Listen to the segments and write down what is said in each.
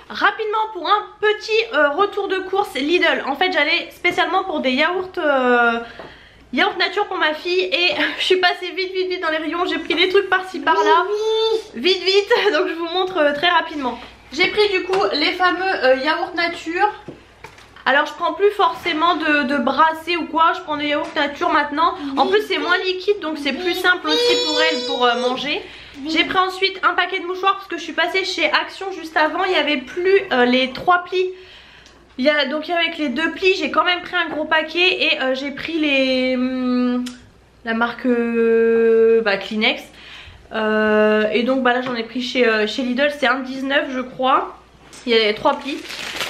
rapidement pour un petit retour de course Lidl. En fait j'allais spécialement pour des yaourts nature pour ma fille et je suis passée vite dans les rayons. J'ai pris des trucs par-ci par-là, vite donc je vous montre très rapidement. J'ai pris du coup les fameux yaourts nature. Alors je prends plus forcément de brassée ou quoi, je prends des yaourts nature maintenant. En plus c'est moins liquide donc c'est plus simple aussi pour elle pour manger. J'ai pris ensuite un paquet de mouchoirs parce que je suis passée chez Action juste avant. Il n'y avait plus les 3 plis. Donc avec les 2 plis j'ai quand même pris un gros paquet. Et j'ai pris la marque Kleenex. Et donc là j'en ai pris chez Lidl. C'est 1,19 je crois. Il y avait 3 plis.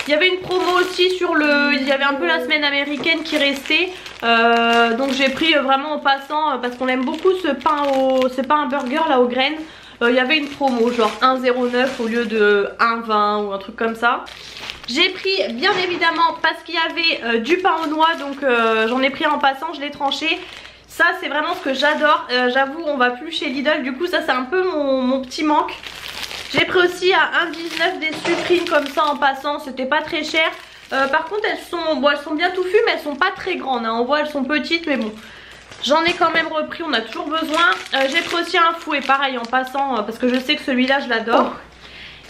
Il y avait une promo aussi sur il y avait un peu la semaine américaine qui restait. Donc j'ai pris vraiment en passant parce qu'on aime beaucoup ce pain burger là aux graines. Il y avait une promo genre 1,09 au lieu de 1,20 ou un truc comme ça. J'ai pris bien évidemment parce qu'il y avait du pain aux noix. Donc j'en ai pris en passant, je l'ai tranché. Ça c'est vraiment ce que j'adore. J'avoue on va plus chez Lidl. Du coup ça c'est un peu mon petit manque. J'ai pris aussi à 1,19 des sucrines comme ça en passant, c'était pas très cher. Par contre elles sont bien touffues mais elles sont pas très grandes hein. On voit elles sont petites mais bon. J'en ai quand même repris, on a toujours besoin. J'ai pris aussi un fouet pareil en passant parce que je sais que celui-là je l'adore.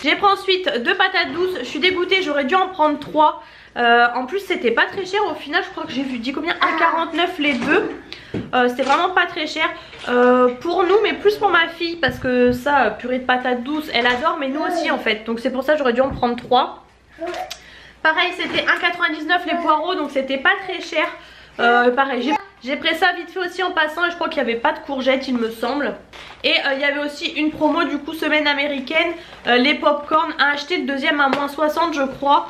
J'ai pris ensuite 2 patates douces, je suis dégoûtée, j'aurais dû en prendre 3. En plus c'était pas très cher au final, je crois que j'ai dit combien, 1,49 les deux. C'était vraiment pas très cher pour nous mais plus pour ma fille parce que ça purée de patates douces elle adore mais nous aussi en fait. Donc c'est pour ça que j'aurais dû en prendre 3. Pareil c'était 1,99 les poireaux donc c'était pas très cher. Pareil j'ai pris ça vite fait aussi en passant et je crois qu'il n'y avait pas de courgettes il me semble. Et il y avait aussi une promo du coup semaine américaine, les popcorn à acheter, le deuxième à moins 60 je crois.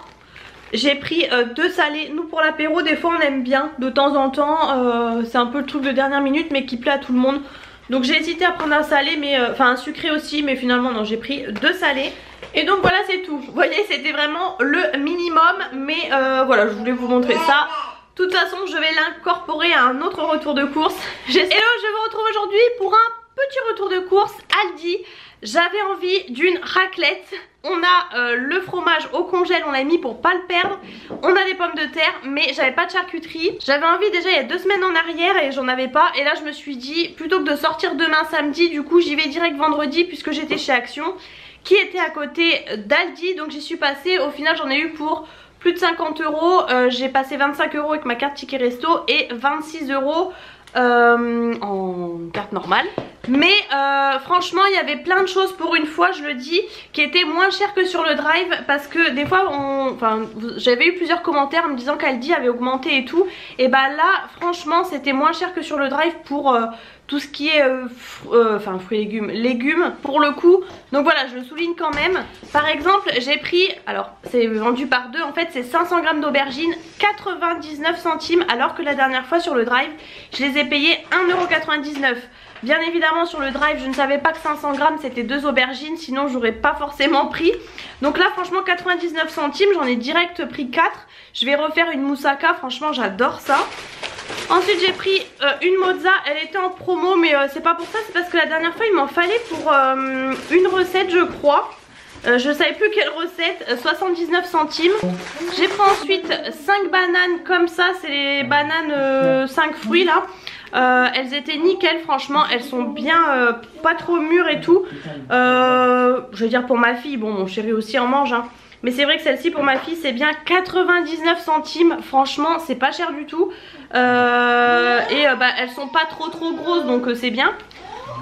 J'ai pris 2 salés, nous pour l'apéro des fois on aime bien de temps en temps, c'est un peu le truc de dernière minute mais qui plaît à tout le monde. Donc j'ai hésité à prendre un salé mais enfin un sucré aussi mais finalement non j'ai pris 2 salés. Et donc voilà c'est tout, vous voyez c'était vraiment le minimum mais voilà je voulais vous montrer ça. De toute façon je vais l'incorporer à un autre retour de course. Hello, je vous retrouve aujourd'hui pour un petit retour de course Aldi. J'avais envie d'une raclette. On a le fromage au congèle, on l'a mis pour pas le perdre. On a des pommes de terre mais j'avais pas de charcuterie. J'avais envie déjà il y a 2 semaines en arrière et j'en avais pas. Et là je me suis dit plutôt que de sortir demain samedi, du coup j'y vais direct vendredi puisque j'étais chez Action qui était à côté d'Aldi. Donc j'y suis passée, au final j'en ai eu pour plus de 50 €. J'ai passé 25 € avec ma carte ticket resto et 26 € en carte normale. Mais franchement il y avait plein de choses pour une fois je le dis qui étaient moins chères que sur le drive. Parce que des fois j'avais eu plusieurs commentaires me disant qu'Aldi avait augmenté et tout. Et bah là franchement c'était moins cher que sur le drive pour tout ce qui est fruits et légumes pour le coup. Donc voilà je le souligne quand même. Par exemple j'ai pris, alors c'est vendu par 2 en fait, c'est 500 g d'aubergines 99 centimes alors que la dernière fois sur le drive je les ai payés 1,99 €. Bien évidemment sur le drive je ne savais pas que 500 g c'était 2 aubergines, sinon j'aurais pas forcément pris. Donc là franchement 99 centimes, j'en ai direct pris 4. Je vais refaire une moussaka, franchement j'adore ça. Ensuite j'ai pris une mozza, elle était en promo mais c'est pas pour ça, c'est parce que la dernière fois il m'en fallait pour une recette je crois. Je savais plus quelle recette, 79 centimes. J'ai pris ensuite 5 bananes comme ça, c'est les bananes 5 fruits là. Elles étaient nickel franchement, elles sont bien pas trop mûres et tout. Je veux dire pour ma fille, bon mon chéri aussi en mange hein. Mais c'est vrai que celle-ci pour ma fille c'est bien 99 centimes. Franchement c'est pas cher du tout. Elles sont pas trop grosses donc c'est bien.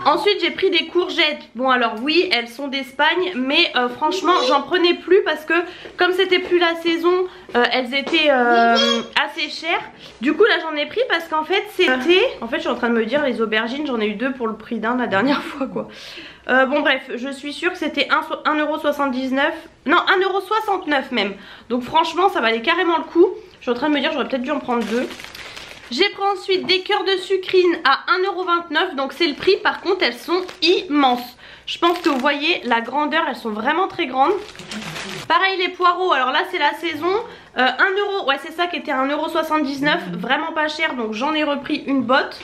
Ensuite j'ai pris des courgettes. Bon alors oui elles sont d'Espagne mais franchement j'en prenais plus parce que comme c'était plus la saison elles étaient assez chères. Du coup là j'en ai pris parce qu'en fait c'était... En fait je suis en train de me dire les aubergines j'en ai eu 2 pour le prix d'un la dernière fois quoi. Bon bref je suis sûre que c'était 1,79 €. Non 1,69 € même. Donc franchement ça valait carrément le coup. Je suis en train de me dire j'aurais peut-être dû en prendre 2. J'ai pris ensuite des cœurs de sucrine à 1,29 €. Donc c'est le prix, par contre elles sont immenses. Je pense que vous voyez la grandeur, elles sont vraiment très grandes. Pareil les poireaux, alors là c'est la saison. 1 €, ouais c'est ça qui était 1,79 €, vraiment pas cher. Donc j'en ai repris une botte.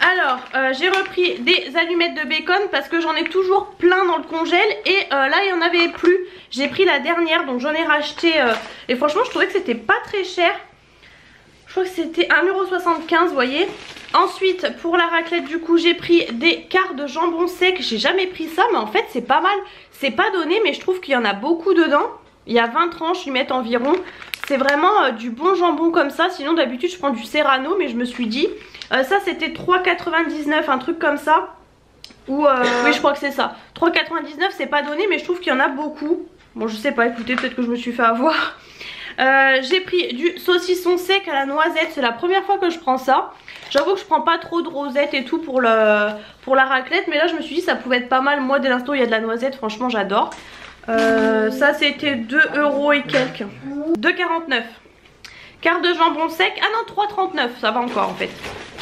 Alors j'ai repris des allumettes de bacon parce que j'en ai toujours plein dans le congèle. Et là il n'y en avait plus. J'ai pris la dernière, donc j'en ai racheté et franchement je trouvais que c'était pas très cher. Je crois que c'était 1,75 €, vous voyez. Ensuite pour la raclette du coup j'ai pris des quarts de jambon sec. J'ai jamais pris ça mais en fait c'est pas mal. C'est pas donné mais je trouve qu'il y en a beaucoup dedans. Il y a 20 tranches, ils mettent environ. C'est vraiment du bon jambon comme ça. Sinon d'habitude je prends du Serrano mais je me suis dit ça c'était 3,99 €, un truc comme ça. Ou oui je crois que c'est ça. 3,99 € c'est pas donné mais je trouve qu'il y en a beaucoup. Bon je sais pas, écoutez peut-être que je me suis fait avoir. J'ai pris du saucisson sec à la noisette. C'est la première fois que je prends ça. J'avoue que je prends pas trop de rosette et tout pour la raclette. Mais là je me suis dit ça pouvait être pas mal. Moi dès l'instant il y a de la noisette, franchement j'adore. Ça c'était 2 € et quelques. 2,49 €. Quart de jambon sec. Ah non 3,39 €, ça va encore en fait.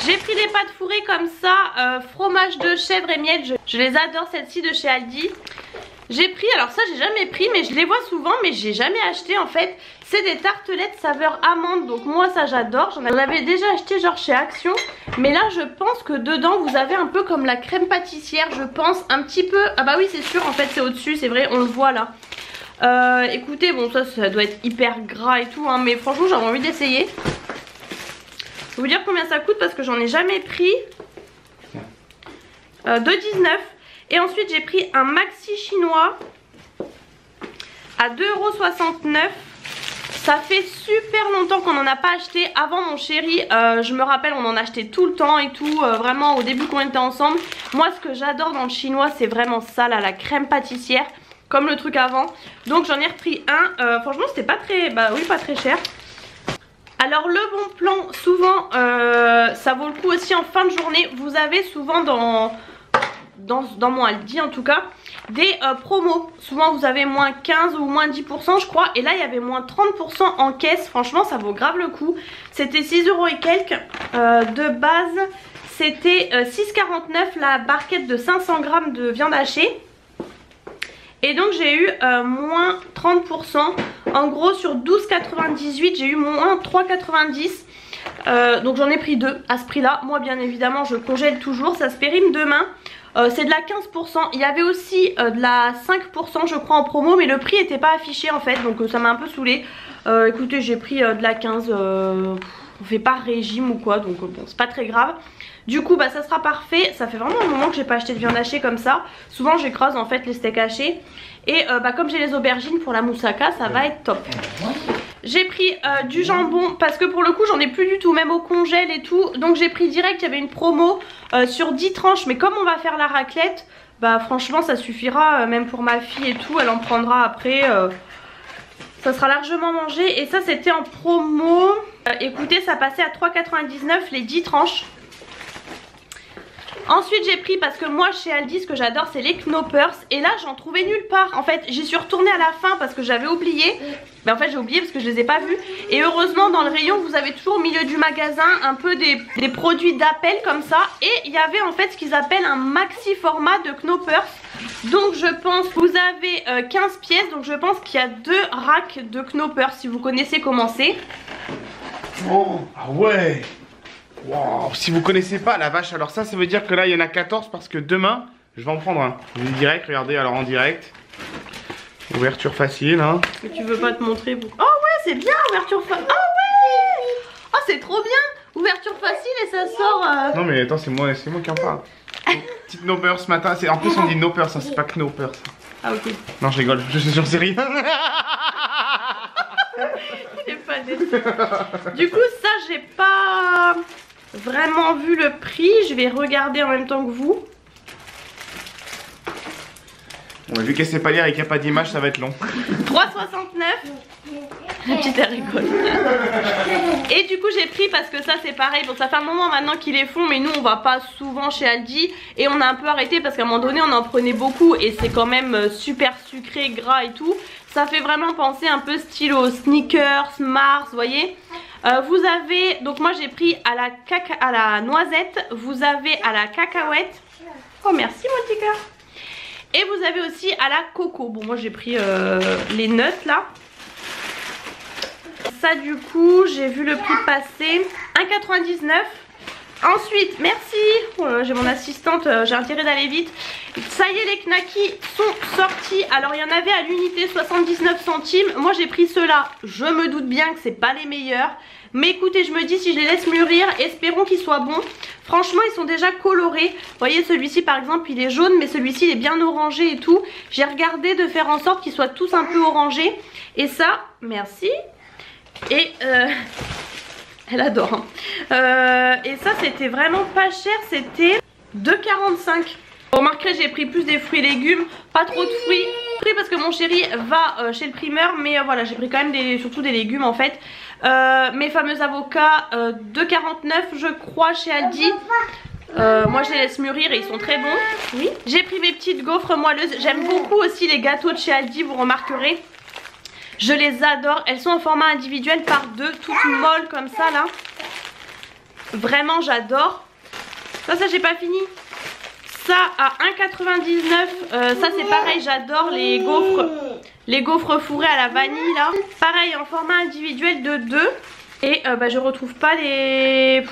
J'ai pris des pâtes fourrées comme ça. Fromage de chèvre et miel. Je les adore celles-ci de chez Aldi. J'ai pris, alors ça j'ai jamais pris mais je les vois souvent mais j'ai jamais acheté en fait. C'est des tartelettes saveur amande, donc moi ça j'adore. J'en avais déjà acheté genre chez Action. Mais là je pense que dedans vous avez un peu comme la crème pâtissière, je pense un petit peu. Ah bah oui c'est sûr en fait c'est au dessus, c'est vrai on le voit là. Écoutez bon ça doit être hyper gras et tout hein, mais franchement j'avais envie d'essayer. Je vais vous dire combien ça coûte parce que j'en ai jamais pris. 2,19 €. Et ensuite j'ai pris un maxi chinois à 2,69 €. Ça fait super longtemps qu'on n'en a pas acheté. Avant mon chéri, je me rappelle on en achetait tout le temps et tout. Vraiment au début qu'on était ensemble. Moi ce que j'adore dans le chinois c'est vraiment ça là, la crème pâtissière. Comme le truc avant. Donc j'en ai repris un. Franchement c'était pas très, bah oui pas très cher. Alors le bon plan souvent ça vaut le coup aussi en fin de journée. Vous avez souvent dans mon Aldi en tout cas des promos. Souvent vous avez moins 15 ou moins 10% je crois. Et là il y avait moins 30% en caisse. Franchement ça vaut grave le coup. C'était 6 € et quelques. De base c'était 6,49 € la barquette de 500 g de viande hachée. Et donc j'ai eu moins 30%. En gros sur 12,98 j'ai eu moins 3,90. Donc j'en ai pris deux à ce prix là. Moi bien évidemment je congèle toujours. Ça se périme demain. C'est de la 15%. Il y avait aussi de la 5% je crois en promo. Mais le prix n'était pas affiché en fait. Donc ça m'a un peu saoulé. Écoutez j'ai pris de la 15. On fait pas régime ou quoi. Donc bon c'est pas très grave. Du coup bah ça sera parfait. Ça fait vraiment un moment que j'ai pas acheté de viande hachée comme ça. Souvent j'écrase en fait les steaks hachés. Et bah comme j'ai les aubergines pour la moussaka ça va être top. J'ai pris du jambon parce que pour le coup j'en ai plus du tout, même au congèle et tout. Donc j'ai pris direct, il y avait une promo sur 10 tranches. Mais comme on va faire la raclette, bah franchement ça suffira même pour ma fille et tout. Elle en prendra après, ça sera largement mangé. Et ça c'était en promo. Écoutez ça passait à 3,99 € les 10 tranches. Ensuite j'ai pris, parce que moi chez Aldi ce que j'adore c'est les knoppers. Et là j'en trouvais nulle part. En fait j'y suis retournée à la fin parce que j'avais oublié. Mais en fait j'ai oublié parce que je les ai pas vus. Et heureusement dans le rayon vous avez toujours au milieu du magasin un peu des produits d'appel comme ça. Et il y avait en fait ce qu'ils appellent un maxi format de knoppers. Donc je pense vous avez 15 pièces. Donc je pense qu'il y a 2 racks de knoppers si vous connaissez comment c'est. Oh, ah ouais. Wow, si vous connaissez pas la vache, alors ça veut dire que là il y en a 14 parce que demain je vais en prendre un. Je vais direct, regardez, alors en direct. Ouverture facile hein. Et tu veux pas te montrer vous. Oh ouais c'est bien ouverture facile. Oh ouais. Oh c'est trop bien. Ouverture facile et ça sort Non mais attends c'est moi qui en parle. Petite knoppers ce matin, en plus on dit knoppers, ça c'est pas knoppers. Ah ok. Non je rigole, j'en sais rien. Il est pas déçu. Du coup ça j'ai pas vraiment vu le prix. Je vais regarder en même temps que vous. Bon, vu qu'elle sait pas lire et qu'il n'y a pas d'image ça va être long. 3,69. La petite elle rigole. Et du coup j'ai pris parce que ça c'est pareil. Bon ça fait un moment maintenant qu'ils les font. Mais nous on va pas souvent chez Aldi. Et on a un peu arrêté parce qu'à un moment donné on en prenait beaucoup. Et c'est quand même super sucré, gras et tout. Ça fait vraiment penser un peu style aux Snickers, Mars, vous voyez. Vous avez, donc moi j'ai pris à la noisette. Vous avez à la cacahuète. Oh merci mon petit cœur. Et vous avez aussi à la coco. Bon moi j'ai pris les nuts là. Ça du coup j'ai vu le prix passer 1,99. Ensuite, merci. Oh là là, j'ai mon assistante, j'ai intérêt d'aller vite. Ça y est, les knackis sont sortis. Alors il y en avait à l'unité 79 centimes. Moi j'ai pris ceux-là. Je me doute bien que c'est pas les meilleurs. Mais écoutez, je me dis si je les laisse mûrir, espérons qu'ils soient bons. Franchement, ils sont déjà colorés. Vous voyez, celui-ci par exemple, il est jaune, mais celui-ci il est bien orangé et tout. J'ai regardé de faire en sorte qu'ils soient tous un peu orangés. Et ça, merci. Et elle adore. Et ça, c'était vraiment pas cher. C'était 2,45. Vous remarquerez, j'ai pris plus des fruits et légumes, pas trop de fruits. Parce que mon chéri va chez le primeur, mais voilà, j'ai pris quand même surtout des légumes en fait. Mes fameux avocats, 2,49 je crois chez Aldi. Moi je les laisse mûrir et ils sont très bons. Oui. J'ai pris mes petites gaufres moelleuses. J'aime beaucoup aussi les gâteaux de chez Aldi, vous remarquerez. Je les adore. Elles sont en format individuel par deux, toutes molles comme ça là. Vraiment j'adore. Ça j'ai pas fini. Ça à 1,99 ça c'est pareil, j'adore les gaufres fourrés à la vanille là. Pareil en format individuel de 2. Et je retrouve pas les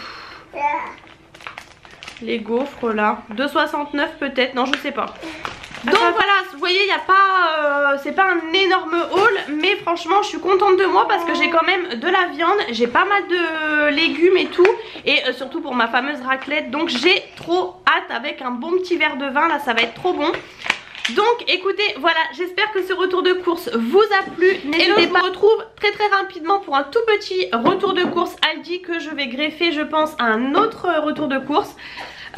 gaufres là. 2,69 peut-être, non je sais pas. Donc voilà, vous voyez, il n'y a pas, c'est pas un énorme haul, mais franchement je suis contente de moi parce que j'ai quand même de la viande, j'ai pas mal de légumes et tout, et surtout pour ma fameuse raclette, donc j'ai trop hâte avec un bon petit verre de vin, là ça va être trop bon. Donc écoutez, voilà, j'espère que ce retour de course vous a plu. N'hésitez pas, on se retrouve très rapidement pour un tout petit retour de course Aldi que je vais greffer je pense à un autre retour de course.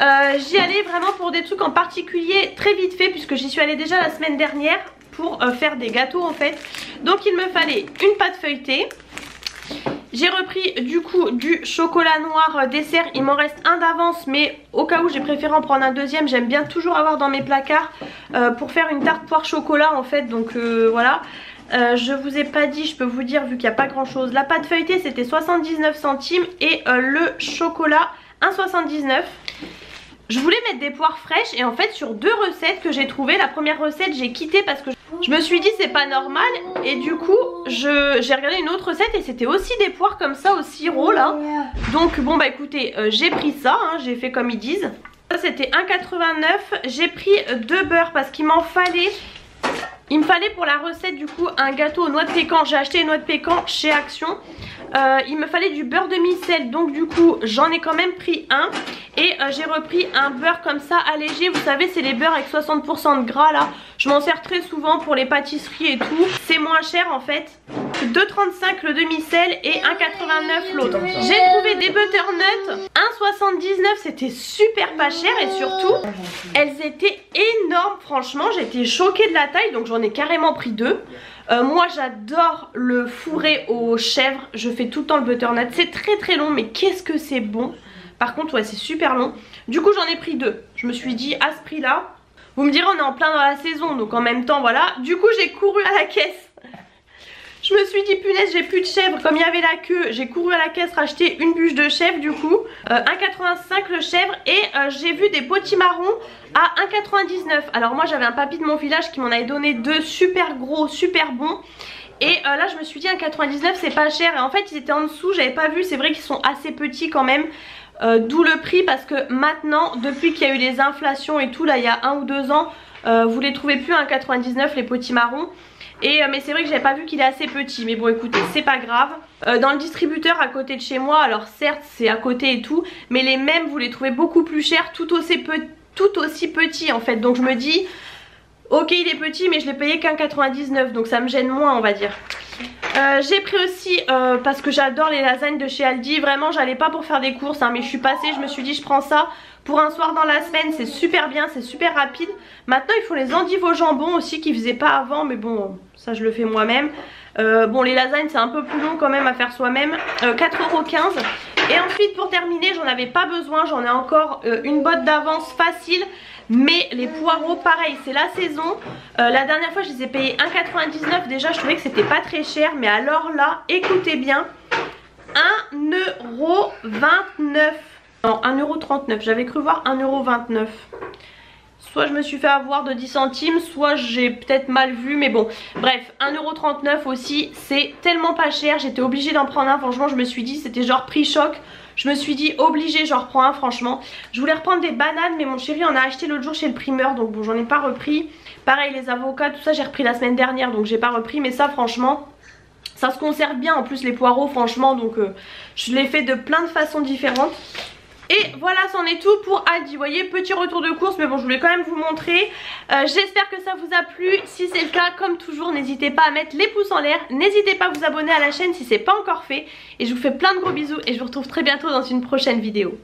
J'y allais vraiment pour des trucs en particulier très vite fait puisque j'y suis allée déjà la semaine dernière pour faire des gâteaux en fait. Donc il me fallait une pâte feuilletée. J'ai repris du coup du chocolat noir dessert, il m'en reste un d'avance mais au cas où j'ai préféré en prendre un deuxième. J'aime bien toujours avoir dans mes placards pour faire une tarte poire chocolat en fait, donc voilà. Je vous ai pas dit, je peux vous dire vu qu'il n'y a pas grand chose. La pâte feuilletée c'était 79 centimes et le chocolat 1,79. Je voulais mettre des poires fraîches et en fait sur deux recettes que j'ai trouvées, la première recette j'ai quitté parce que je me suis dit c'est pas normal et du coup j'ai regardé une autre recette et c'était aussi des poires comme ça au sirop là. Donc bon bah écoutez, j'ai pris ça, hein, j'ai fait comme ils disent. Ça c'était 1,89. J'ai pris 2 beurres parce qu'il m'en fallait. Il me fallait pour la recette du coup un gâteau aux noix de pécan. J'ai acheté les noix de pécan chez Action. Il me fallait du beurre demi-sel, donc du coup j'en ai quand même pris un. Et j'ai repris un beurre comme ça allégé. Vous savez c'est les beurres avec 60% de gras là. Je m'en sers très souvent pour les pâtisseries et tout. C'est moins cher en fait. 2,35 le demi-sel et 1,89 l'autre. J'ai trouvé des butternuts 1,79, c'était super pas cher et surtout elles étaient énormes. Franchement j'étais choquée de la taille, donc j'en ai carrément pris 2. Moi j'adore le fourré aux chèvres, je fais tout le temps le butternut. C'est très long mais qu'est-ce que c'est bon. Par contre ouais c'est super long. Du coup j'en ai pris 2. Je me suis dit à ce prix là, vous me direz on est en plein dans la saison donc en même temps voilà. Du coup j'ai couru à la caisse. Je me suis dit punaise j'ai plus de chèvre, comme il y avait la queue j'ai couru à la caisse racheter une bûche de chèvre du coup 1,85 le chèvre et j'ai vu des potimarrons à 1,99. Alors moi j'avais un papy de mon village qui m'en avait donné 2 super gros, super bons. Et là je me suis dit 1,99 c'est pas cher et en fait ils étaient en dessous, j'avais pas vu, c'est vrai qu'ils sont assez petits quand même. D'où le prix parce que maintenant depuis qu'il y a eu les inflations et tout là il y a 1 ou 2 ans vous les trouvez plus à 1,99 les potimarrons. Mais c'est vrai que j'avais pas vu qu'il est assez petit. Mais bon écoutez c'est pas grave. Dans le distributeur à côté de chez moi, alors certes c'est à côté et tout, mais les mêmes vous les trouvez beaucoup plus chers, tout aussi petits en fait. Donc je me dis ok il est petit mais je l'ai payé qu'1,99 donc ça me gêne moins on va dire. J'ai pris aussi parce que j'adore les lasagnes de chez Aldi. Vraiment j'allais pas pour faire des courses hein, mais je suis passée, je me suis dit je prends ça pour un soir dans la semaine, c'est super bien, c'est super rapide. Maintenant il faut les endives au jambon aussi qu'ils faisaient pas avant mais bon ça je le fais moi-même. Bon les lasagnes c'est un peu plus long quand même à faire soi-même. 4,15 €. Et ensuite pour terminer j'en avais pas besoin, j'en ai encore une botte d'avance facile. Mais les poireaux pareil c'est la saison. La dernière fois je les ai payés 1,99 déjà, je trouvais que c'était pas très cher. Mais alors là écoutez bien, 1,29 €. Non 1,39 €, j'avais cru voir 1,29 €. soit je me suis fait avoir de 10 centimes, soit j'ai peut-être mal vu, mais bon. Bref, 1,39 € aussi, c'est tellement pas cher, j'étais obligée d'en prendre un, franchement je me suis dit, c'était genre prix choc. Je me suis dit obligée, j'en reprends un franchement. Je voulais reprendre des bananes mais mon chéri en a acheté l'autre jour chez le primeur, donc bon j'en ai pas repris. Pareil les avocats, tout ça j'ai repris la semaine dernière, donc j'ai pas repris, mais ça franchement ça se conserve bien. En plus les poireaux franchement, donc je les fais de plein de façons différentes. Et voilà, c'en est tout pour Aldi. Vous voyez, petit retour de course, mais bon, je voulais quand même vous montrer. J'espère que ça vous a plu. Si c'est le cas, comme toujours, n'hésitez pas à mettre les pouces en l'air. N'hésitez pas à vous abonner à la chaîne si c'est pas encore fait. Et je vous fais plein de gros bisous et je vous retrouve très bientôt dans une prochaine vidéo.